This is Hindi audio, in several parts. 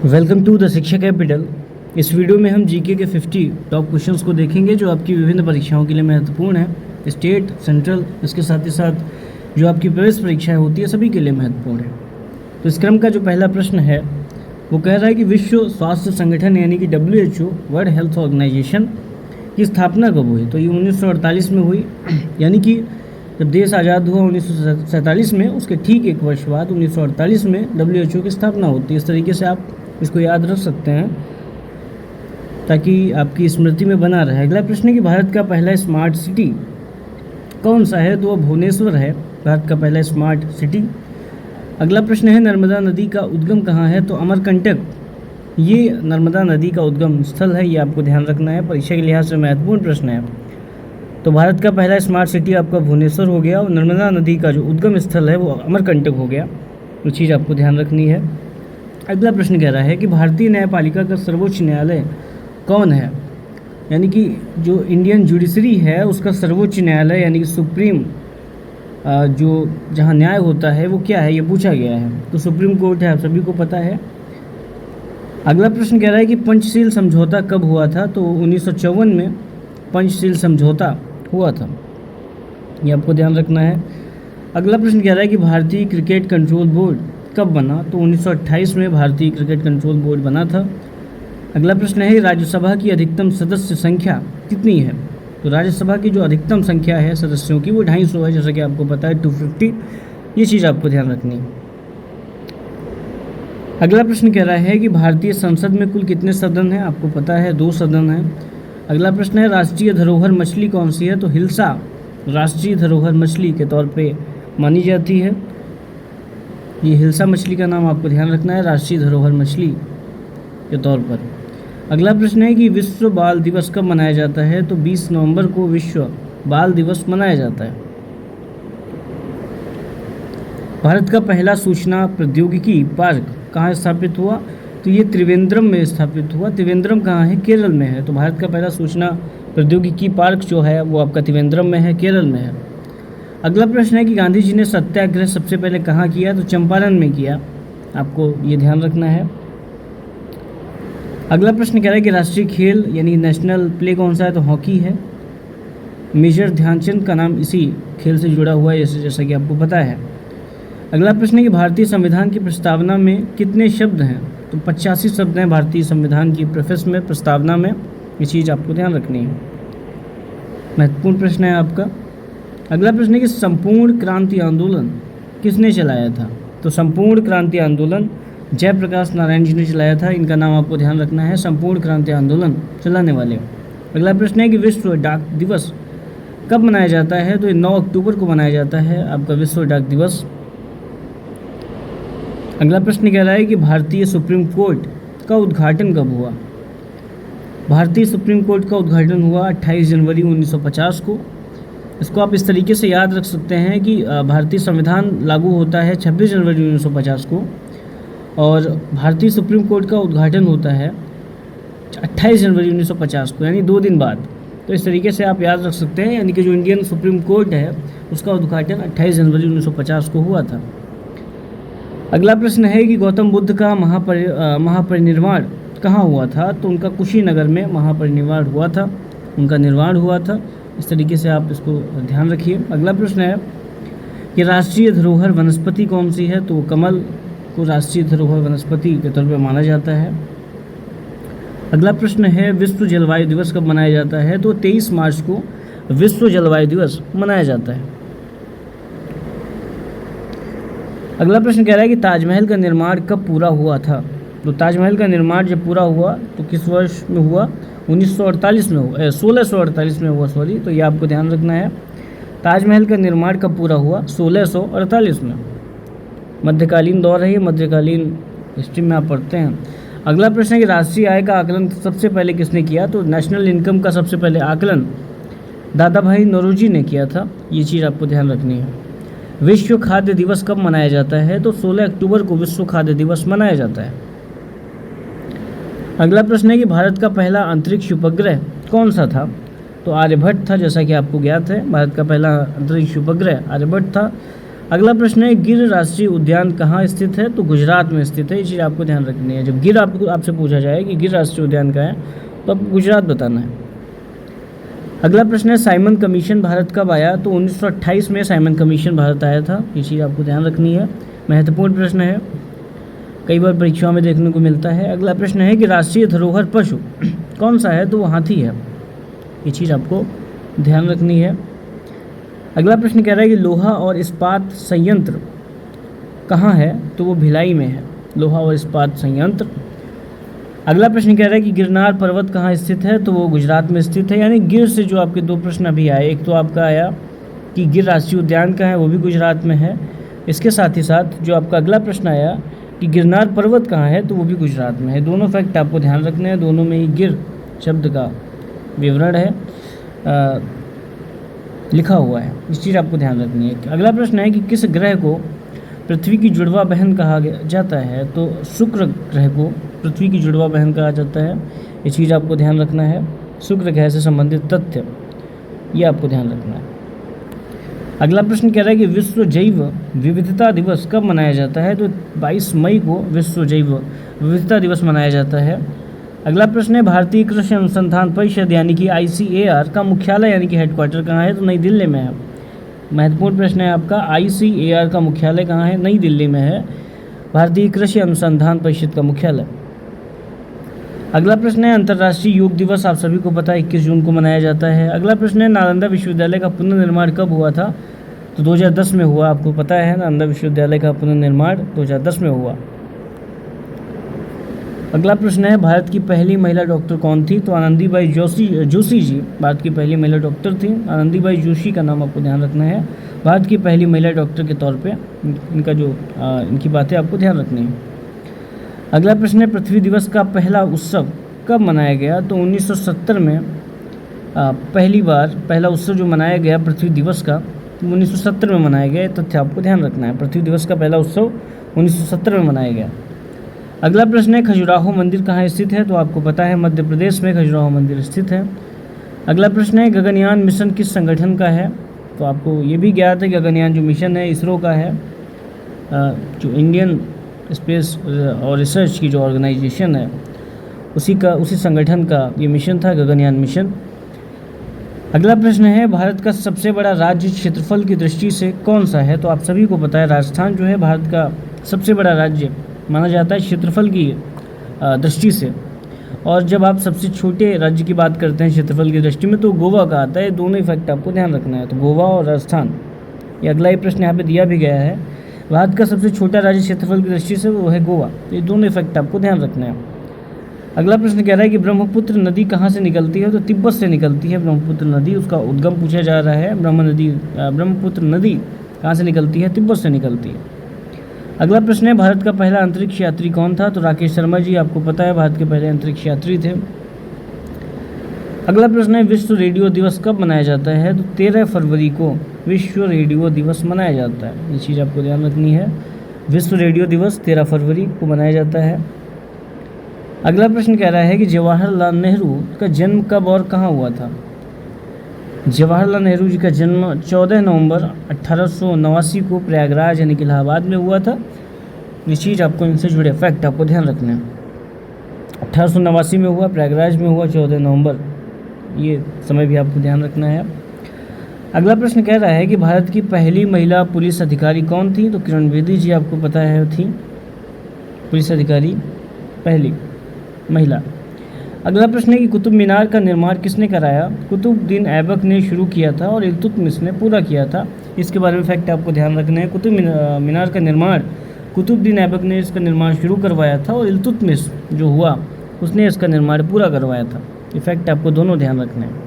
वेलकम टू द शिक्षा कैपिटल। इस वीडियो में हम जीके के 50 टॉप क्वेश्चंस को देखेंगे जो आपकी विभिन्न परीक्षाओं के लिए महत्वपूर्ण है। स्टेट, सेंट्रल, इसके साथ ही साथ जो आपकी प्रवेश परीक्षाएं होती है सभी के लिए महत्वपूर्ण है। तो इस क्रम का जो पहला प्रश्न है वो कह रहा है कि विश्व स्वास्थ्य संगठन यानी कि WHO, वर्ल्ड हेल्थ ऑर्गेनाइजेशन की स्थापना कब हुई? तो ये 1948 में हुई, यानी कि जब देश आज़ाद हुआ 1947 में, उसके ठीक एक वर्ष बाद 1948 में WHO की स्थापना होती है। इस तरीके से आप इसको याद रख सकते हैं ताकि आपकी स्मृति में बना रहे। अगला प्रश्न है कि भारत का पहला स्मार्ट सिटी कौन सा है? तो वह भुवनेश्वर है, भारत का पहला स्मार्ट सिटी। अगला प्रश्न है नर्मदा नदी का उद्गम कहाँ है? तो अमरकंटक ये नर्मदा नदी का उद्गम स्थल है, ये आपको ध्यान रखना है, परीक्षा के लिहाज से महत्वपूर्ण प्रश्न है। तो भारत का पहला स्मार्ट सिटी आपका भुवनेश्वर हो गया और नर्मदा नदी का जो उद्गम स्थल है वो अमरकंटक हो गया, वो चीज़ आपको ध्यान रखनी है। अगला प्रश्न कह रहा है कि भारतीय न्यायपालिका का सर्वोच्च न्यायालय कौन है? यानी कि जो इंडियन जुडिशरी है उसका सर्वोच्च न्यायालय यानी कि सुप्रीम जो जहाँ न्याय होता है वो क्या है, ये पूछा गया है। तो सुप्रीम कोर्ट है, आप सभी को पता है। अगला प्रश्न कह रहा है कि पंचशील समझौता कब हुआ था? तो 1954 में पंचशील समझौता हुआ था, ये आपको ध्यान रखना है। अगला प्रश्न कह रहा है कि भारतीय क्रिकेट कंट्रोल बोर्ड कब बना? तो 1928 में भारतीय क्रिकेट कंट्रोल बोर्ड बना था। अगला प्रश्न है राज्यसभा की अधिकतम सदस्य संख्या कितनी है? तो राज्यसभा की जो अधिकतम संख्या है सदस्यों की वो 250 है, जैसा कि आपको पता है 250, ये चीज़ आपको ध्यान रखनी है। अगला प्रश्न कह रहा है कि भारतीय संसद में कुल कितने सदन हैं? आपको पता है 2 सदन हैं। अगला प्रश्न है राष्ट्रीय धरोहर मछली कौन सी है? तो हिल्सा राष्ट्रीय धरोहर मछली के तौर पे मानी जाती है। ये हिल्सा मछली का नाम आपको ध्यान रखना है राष्ट्रीय धरोहर मछली के तौर पर। अगला प्रश्न है कि विश्व बाल दिवस कब मनाया जाता है? तो 20 नवंबर को विश्व बाल दिवस मनाया जाता है। भारत का पहला सूचना प्रौद्योगिकी पार्क कहाँ स्थापित हुआ? तो ये त्रिवेंद्रम में स्थापित हुआ। त्रिवेंद्रम कहाँ है? केरल में है। तो भारत का पहला सूचना प्रौद्योगिकी पार्क जो है वो आपका त्रिवेंद्रम में है, केरल में है। अगला प्रश्न है कि गांधी जी ने सत्याग्रह सबसे पहले कहाँ किया? तो चंपारण में किया, आपको ये ध्यान रखना है। अगला प्रश्न कह रहा है कि राष्ट्रीय खेल यानी नेशनल प्ले कौन सा है? तो हॉकी है। मेजर ध्यानचंद का नाम इसी खेल से जुड़ा हुआ है, जैसा कि आपको पता है। अगला प्रश्न है कि भारतीय संविधान की प्रस्तावना में कितने शब्द हैं? तो 85 शब्द हैं भारतीय संविधान की प्रेफेस में, प्रस्तावना में, ये चीज़ आपको ध्यान रखनी है, महत्वपूर्ण प्रश्न है आपका। अगला प्रश्न है कि संपूर्ण क्रांति आंदोलन किसने चलाया था? तो संपूर्ण क्रांति आंदोलन जयप्रकाश नारायण जी ने चलाया था, इनका नाम आपको ध्यान रखना है, संपूर्ण क्रांति आंदोलन चलाने वाले। अगला प्रश्न है कि विश्व डाक दिवस कब मनाया जाता है? तो 9 अक्टूबर को मनाया जाता है आपका विश्व डाक दिवस। अगला प्रश्न कह रहा है कि भारतीय सुप्रीम कोर्ट का उद्घाटन कब हुआ? भारतीय सुप्रीम कोर्ट का उद्घाटन हुआ 28 जनवरी 1950 को। इसको आप इस तरीके से याद रख सकते हैं कि भारतीय संविधान लागू होता है 26 जनवरी 1950 को और भारतीय सुप्रीम कोर्ट का उद्घाटन होता है 28 जनवरी 1950 को, यानी 2 दिन बाद। तो इस तरीके से आप याद रख सकते हैं, यानी कि जो इंडियन सुप्रीम कोर्ट है उसका उद्घाटन 28 जनवरी 1950 को हुआ था। अगला प्रश्न है कि गौतम बुद्ध का महापरिनिर्वाण कहाँ हुआ था? तो उनका कुशीनगर में महापरिनिर्वाण हुआ था, उनका निर्वाण हुआ था। इस तरीके से आप इसको ध्यान रखिए। अगला प्रश्न है कि राष्ट्रीय धरोहर वनस्पति कौन सी है? तो कमल को राष्ट्रीय धरोहर वनस्पति के तौर पर माना जाता है। अगला प्रश्न है विश्व जलवायु दिवस कब मनाया जाता है? तो 23 मार्च को विश्व जलवायु दिवस मनाया जाता है। अगला प्रश्न कह रहा है कि ताजमहल का निर्माण कब पूरा हुआ था? तो ताजमहल का निर्माण जब पूरा हुआ तो किस वर्ष में हुआ? 1948 में हुआ, 1648 में हुआ, सॉरी। तो ये आपको ध्यान रखना है, ताजमहल का निर्माण कब पूरा हुआ? 1648 में। मध्यकालीन दौर है ये, मध्यकालीन हिस्ट्री में आप पढ़ते हैं। अगला प्रश्न है कि राष्ट्रीय आय का आकलन सबसे पहले किसने किया? तो नेशनल इनकम का सबसे पहले आकलन दादा भाई नौरोजी ने किया था, ये चीज़ आपको ध्यान रखनी है। विश्व खाद्य दिवस कब मनाया जाता है? तो 16 अक्टूबर को विश्व खाद्य दिवस मनाया जाता है। अगला प्रश्न है कि भारत का पहला अंतरिक्ष उपग्रह कौन सा था? तो आर्यभट्ट था, जैसा कि आपको ज्ञात है, भारत का पहला अंतरिक्ष उपग्रह आर्यभट्ट था। अगला प्रश्न है गिर राष्ट्रीय उद्यान कहाँ स्थित है? तो गुजरात में स्थित है। ये चीज़ आपको ध्यान रखनी है। जब गिर आपसे पूछा जाए कि गिर राष्ट्रीय उद्यान कहाँ है तो आपको गुजरात बताना है। अगला प्रश्न है साइमन कमीशन भारत कब आया? तो 1928 में साइमन कमीशन भारत आया था। ये चीज़ आपको ध्यान रखनी है, महत्वपूर्ण प्रश्न है, कई बार परीक्षाओं में देखने को मिलता है। अगला प्रश्न है कि राष्ट्रीय धरोहर पशु कौन सा है? तो वो हाथी है। ये चीज़ आपको ध्यान रखनी है। अगला प्रश्न कह रहा है कि लोहा और इस्पात संयंत्र कहाँ है? तो वो भिलाई में है, लोहा और इस्पात संयंत्र। अगला प्रश्न कह रहा है कि गिरनार पर्वत कहाँ स्थित है? तो वो गुजरात में स्थित है। यानी गिर से जो आपके दो प्रश्न अभी आए, एक तो आपका आया कि गिर राष्ट्रीय उद्यान कहाँ है, वो भी गुजरात में है। इसके साथ ही साथ जो आपका अगला प्रश्न आया कि गिरनार पर्वत कहाँ है, तो वो भी गुजरात में है। दोनों फैक्ट आपको ध्यान रखने हैं, दोनों में ही गिर शब्द का विवरण है, लिखा हुआ है। इस चीज़ आपको ध्यान रखनी है। अगला प्रश्न है कि किस ग्रह को पृथ्वी की जुड़वा बहन कहा जाता है? तो शुक्र ग्रह को पृथ्वी की जुड़वा बहन कहा जाता है। ये चीज़ आपको ध्यान रखना है। शुक्र ग्रह से संबंधित तथ्य ये आपको ध्यान रखना है। अगला प्रश्न कह रहा है कि विश्व जैव विविधता दिवस कब मनाया जाता है? तो 22 मई को विश्व जैव विविधता दिवस मनाया जाता है। अगला प्रश्न है भारतीय कृषि अनुसंधान परिषद यानी कि ICAR का मुख्यालय यानी कि हेडक्वार्टर कहाँ है? तो नई दिल्ली में है। महत्वपूर्ण प्रश्न है आपका, ICAR का मुख्यालय कहाँ है? नई दिल्ली में है, भारतीय कृषि अनुसंधान परिषद का मुख्यालय। अगला प्रश्न है अंतर्राष्ट्रीय योग दिवस आप सभी को पता है 21 जून को मनाया जाता है। अगला प्रश्न है नालंदा विश्वविद्यालय का पुनर्निर्माण कब हुआ था? तो 2010 में हुआ। आपको पता है नालंदा विश्वविद्यालय का पुनर्निर्माण 2010 में हुआ। अगला प्रश्न है भारत की पहली महिला डॉक्टर कौन थी? तो आनंदीबाई जोशी जी भारत की पहली महिला डॉक्टर थी। आनंदीबाई जोशी का नाम आपको ध्यान रखना है, भारत की पहली महिला डॉक्टर के तौर पे इनका जो इनकी बातें आपको ध्यान रखनी है। अगला प्रश्न है पृथ्वी दिवस का पहला उत्सव कब मनाया गया? तो 1970 में पहला उत्सव जो मनाया गया पृथ्वी दिवस का 1970 में मनाया गया। तथ्य आपको ध्यान रखना है, पृथ्वी दिवस का पहला उत्सव 1970 में मनाया गया। अगला प्रश्न है खजुराहो मंदिर कहाँ स्थित है? तो आपको पता है मध्य प्रदेश में खजुराहो मंदिर स्थित है। अगला प्रश्न है गगनयान मिशन किस संगठन का है? तो आपको ये भी ज्ञात है कि गगनयान जो मिशन है इसरो का है, जो इंडियन स्पेस और रिसर्च की जो ऑर्गेनाइजेशन है उसी संगठन का ये मिशन था, गगनयान मिशन। अगला प्रश्न है भारत का सबसे बड़ा राज्य क्षेत्रफल की दृष्टि से कौन सा है? तो आप सभी को पता है राजस्थान जो है भारत का सबसे बड़ा राज्य माना जाता है क्षेत्रफल की दृष्टि से। और जब आप सबसे छोटे राज्य की बात करते हैं क्षेत्रफल की दृष्टि में तो गोवा का आता है। दोनों ही फैक्ट आपको ध्यान रखना है, तो गोवा और राजस्थान। ये अगला ही प्रश्न यहाँ पे दिया भी गया है, भारत का सबसे छोटा राज्य क्षेत्रफल की दृष्टि से वो है गोवा। तो ये दोनों फैक्ट आपको ध्यान रखना है। अगला प्रश्न कह रहा है कि ब्रह्मपुत्र नदी कहाँ से निकलती है? तो तिब्बत से निकलती है ब्रह्मपुत्र नदी, उसका उद्गम पूछा जा रहा है। ब्रह्मपुत्र नदी कहाँ से निकलती है? तिब्बत से निकलती है। अगला प्रश्न है भारत का पहला अंतरिक्ष यात्री कौन था? तो राकेश शर्मा जी, आपको पता है भारत के पहले अंतरिक्ष यात्री थे। अगला प्रश्न है विश्व रेडियो दिवस कब मनाया जाता है? तो 13 फरवरी को विश्व रेडियो दिवस मनाया जाता है। ये चीज़ आपको ध्यान रखनी है, विश्व रेडियो दिवस 13 फरवरी को मनाया जाता है। अगला प्रश्न कह रहा है कि जवाहरलाल नेहरू का जन्म कब और कहाँ हुआ था? जवाहरलाल नेहरू जी का जन्म 14 नवंबर 1889 को प्रयागराज यानी कि इलाहाबाद में हुआ था। ये चीज़ आपको इनसे जुड़े फैक्ट आपको ध्यान रखना है। 1889 में हुआ, प्रयागराज में हुआ 14 नवंबर, ये समय भी आपको ध्यान रखना है। अगला प्रश्न कह रहा है कि भारत की पहली महिला पुलिस अधिकारी कौन थी? तो किरण बेदी जी, आपको पता है थी पुलिस अधिकारी पहली महिला। अगला प्रश्न है कि कुतुब मीनार का निर्माण किसने कराया? कुतुबुद्दीन ऐबक ने शुरू किया था और इल्तुतमिश ने पूरा किया था। इसके बारे में फैक्ट आपको ध्यान रखना है। कुतुब मीनार का निर्माण कुतुबुद्दीन ऐबक ने इसका निर्माण शुरू करवाया था और इल्तुतमिश जो हुआ उसने इसका निर्माण पूरा करवाया था। ये फैक्ट आपको दोनों ध्यान रखना है।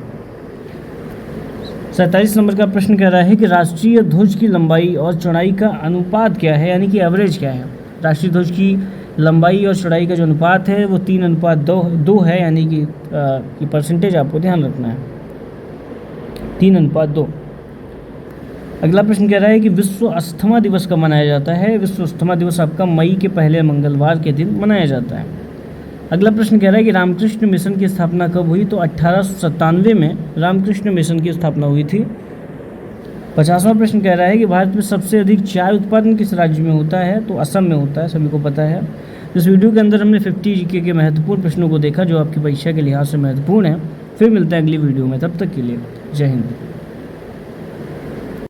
47 नंबर का प्रश्न कह रहा है कि राष्ट्रीय ध्वज की लंबाई और चौड़ाई का अनुपात क्या है, यानी कि एवरेज क्या है? राष्ट्रीय ध्वज की लंबाई और चौड़ाई का जो अनुपात है वो 3:2 है, यानी कि परसेंटेज आपको ध्यान रखना है, 3:2। अगला प्रश्न कह रहा है कि विश्व अस्थमा दिवस कब मनाया जाता है? विश्व अस्थमा दिवस आपका मई के पहले मंगलवार के दिन मनाया जाता है। अगला प्रश्न कह रहा है कि रामकृष्ण मिशन की स्थापना कब हुई? तो 1897 में रामकृष्ण मिशन की स्थापना हुई थी। 50वां प्रश्न कह रहा है कि भारत में सबसे अधिक चाय उत्पादन किस राज्य में होता है, तो असम में होता है, सभी को पता है। इस वीडियो के अंदर हमने 50 जीके के महत्वपूर्ण प्रश्नों को देखा जो आपकी परीक्षा के लिहाज से महत्वपूर्ण है। फिर मिलते हैं अगली वीडियो में, तब तक के लिए जय हिंद।